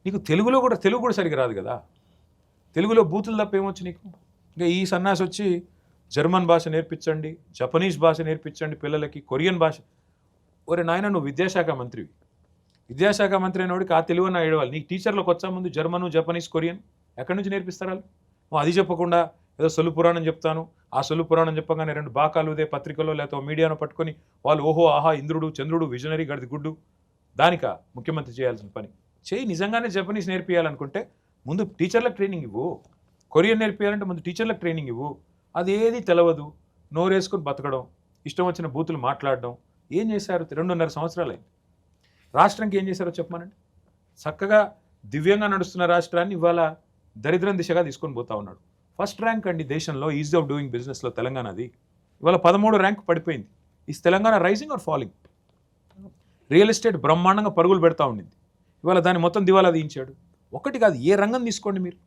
నీకు తెలుగు కూడా సరిగ్గా రాదు కదా. తెలుగులో బూతులు తప్ప ఏమొచ్చు నీకు? ఇంకా ఈ సన్నాసి వచ్చి జర్మన్ భాష నేర్పించండి, జపనీస్ భాష నేర్పించండి పిల్లలకి, కొరియన్ భాష. ఒరే నాయన, నువ్వు విద్యాశాఖ మంత్రివి. విద్యాశాఖ మంత్రి అయినోడికి ఆ తెలుగు అన్న ఏడవాలి. నీకు టీచర్లకు వచ్చా ముందు జర్మను, జపనీస్, కొరియన్ ఎక్కడి నుంచి నేర్పిస్తారు వాళ్ళు? నువ్వు అది చెప్పకుండా ఏదో సొల్లు పురాణం చెప్తాను, ఆ సొల్లు పురాణం చెప్పగానే 2 బాకాలు ఉదే పత్రికలో లేకపోతే మీడియాను పట్టుకొని వాళ్ళు ఓహో ఆహా ఇంద్రుడు చంద్రుడు విజనరీ గడిది గుడ్డు. దానికా ముఖ్యమంత్రి చేయాల్సిన పని? చేయి. నిజంగానే జపనీస్ నేర్పియాలనుకుంటే ముందు టీచర్లకు ట్రైనింగ్ ఇవ్వు. కొరియన్ నేర్పియాలంటే ముందు టీచర్లకు ట్రైనింగ్ ఇవ్వు. అదేది తెలవదు, నోరేసుకొని బతకడం, ఇష్టం వచ్చిన బూతులు మాట్లాడడం. ఏం చేశారు? 2.5 సంవత్సరాలు అయింది. రాష్ట్రానికి ఏం చేశారో చెప్పమనండి. చక్కగా దివ్యంగా నడుస్తున్న రాష్ట్రాన్ని ఇవాళ దరిద్రం దిశగా తీసుకొని పోతా ఉన్నాడు. ఫస్ట్ ర్యాంక్ అండి దేశంలో ఈజీ ఆఫ్ డూయింగ్ బిజినెస్లో తెలంగాణది. ఇవాళ 13 ర్యాంక్ పడిపోయింది. Is Telangana rising or falling? Real estate బ్రహ్మాండంగా పరుగులు పెడతా ఉండింది. ఇవాళ దాన్ని మొత్తం దివాలా తీయించాడు. ఒకటి కాదు, ఏ రంగం తీసుకోండి మీరు.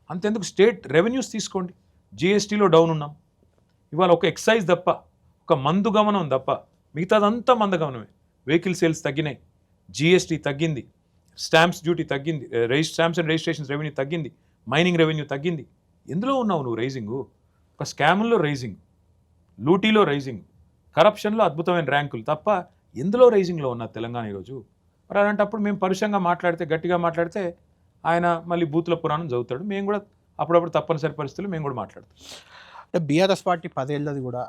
అంతెందుకు స్టేట్ రెవెన్యూస్ తీసుకోండి, జిఎస్టీలో డౌన్ ఉన్నాం. ఇవాళ ఒక ఎక్సైజ్ తప్ప, ఒక మందు గమనం తప్ప మిగతాదంతా మందగమనమే. వెహికల్ సేల్స్ తగ్గినాయి, జిఎస్టీ తగ్గింది, స్టాంప్స్ డ్యూటీ తగ్గింది, స్టాంప్స్ అండ్ రిజిస్ట్రేషన్స్ రెవెన్యూ తగ్గింది, మైనింగ్ రెవెన్యూ తగ్గింది. ఎందులో ఉన్నావు నువ్వు రైజింగు? ఒక స్కాముల్లో రైజింగ్, లూటీలో రైజింగ్, కరప్షన్లో అద్భుతమైన ర్యాంకులు తప్ప ఎందులో రైజింగ్లో ఉన్న తెలంగాణ ఈరోజు? మరి అలాంటప్పుడు మేము పరుషంగా మాట్లాడితే, గట్టిగా మాట్లాడితే ఆయన మళ్ళీ బూతుల పురాణం చదువుతాడు. మేము కూడా అప్పుడప్పుడు తప్పనిసరి పరిస్థితులు మేము కూడా మాట్లాడతాం. అంటే బీఆర్ఎస్ పార్టీ 10 ఏళ్ళది కూడా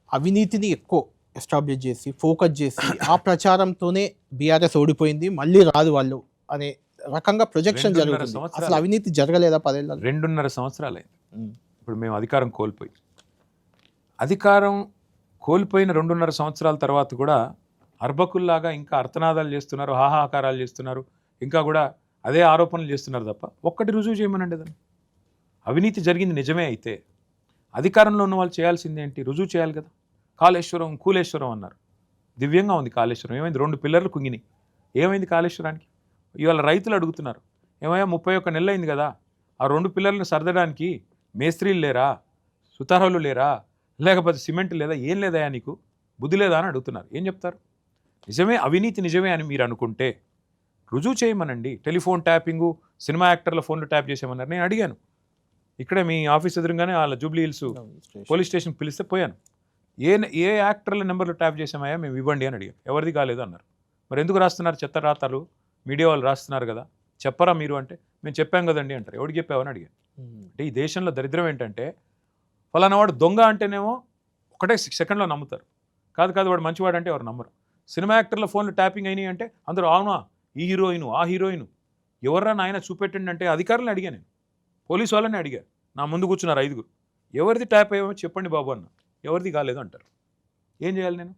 అవినీతిని ఎక్కువ ఎస్టాబ్లిష్ చేసి ఫోకస్ చేసి ఆ ప్రచారంతోనే బీఆర్ఎస్ ఓడిపోయింది, మళ్ళీ రాదు వాళ్ళు అనే రకంగా ప్రొజెక్షన్ జరుగుతుంది. అసలు అవినీతి జరగలేదా 10 ఏళ్ళ? 2.5 సంవత్సరాలు అయింది. ఇప్పుడు మేము అధికారం కోల్పోయిన 2.5 సంవత్సరాల తర్వాత కూడా అర్బకుల్లాగా ఇంకా అర్థనాదాలు చేస్తున్నారు, హాహాకారాలు చేస్తున్నారు, ఇంకా కూడా అదే ఆరోపణలు చేస్తున్నారు తప్ప ఒక్కటి రుజువు చేయమనండి. దాన్ని అవినీతి జరిగింది నిజమే అయితే అధికారంలో ఉన్న వాళ్ళు చేయాల్సింది ఏంటి? రుజువు చేయాలి కదా. కాళేశ్వరం కూలేశ్వరం అన్నారు, దివ్యంగా ఉంది కాళేశ్వరం. ఏమైంది? 2 పిల్లర్లు కుంగినాయి. ఏమైంది కాళేశ్వరానికి? ఇవాళ రైతులు అడుగుతున్నారు, ఏమయ్యా 31 నెలలు అయింది కదా, ఆ 2 పిల్లర్లను సర్దడానికి మేస్త్రీలు లేరా, సుతారాలు లేరా, లేకపోతే సిమెంట్ లేదా, ఏం లేదయా నీకు బుద్ధి లేదా అని అడుగుతున్నారు. ఏం చెప్తారు? నిజమే అవినీతి నిజమే అని మీరు అనుకుంటే రుజువు చేయమనండి. టెలిఫోన్ ట్యాపింగు, సినిమా యాక్టర్ల ఫోన్లు ట్యాప్ చేసేమన్నారు. నేను అడిగాను, ఇక్కడే మీ ఆఫీస్ ఎదురుగానే వాళ్ళ జూబ్లీ హిల్స్ పోలీస్ స్టేషన్ పిలిస్తే పోయాను. ఏ యాక్టర్ల నెంబర్లు ట్యాప్ చేసామయ్యా మేము ఇవ్వండి అని అడిగాను. ఎవరిది కాలేదు అన్నారు. మరి ఎందుకు రాస్తున్నారు చెత్త రాతలు? మీడియా వాళ్ళు రాస్తున్నారు కదా, చెప్పరా మీరు అంటే మేము చెప్పాం కదండి అంటారు. ఎవరికి చెప్పావని అడిగాను. అంటే ఈ దేశంలో దరిద్రం ఏంటంటే ఫలానా వాడు దొంగ అంటేనేమో ఒకటే సెకండ్లో నమ్ముతారు. కాదు వాడు మంచివాడు అంటే ఎవరు నమ్మరు. సినిమా యాక్టర్ల ఫోన్లు ట్యాపింగ్ అయినాయి అంటే అందరూ అవునా, ఈ హీరోయిన్ ఆ హీరోయిన్ ఎవర్రా నాయన చూపెట్టండి అంటే అధికారులను అడిగాను. నేను పోలీసు వాళ్ళని అడిగాను. నా ముందు కూర్చున్నారు 5. ఎవరిది ట్యాప్ అయ్యామో చెప్పండి బాబు అన్న. ఎవరిది కాలేదు అంటారు. ఏం చేయాలి నేను?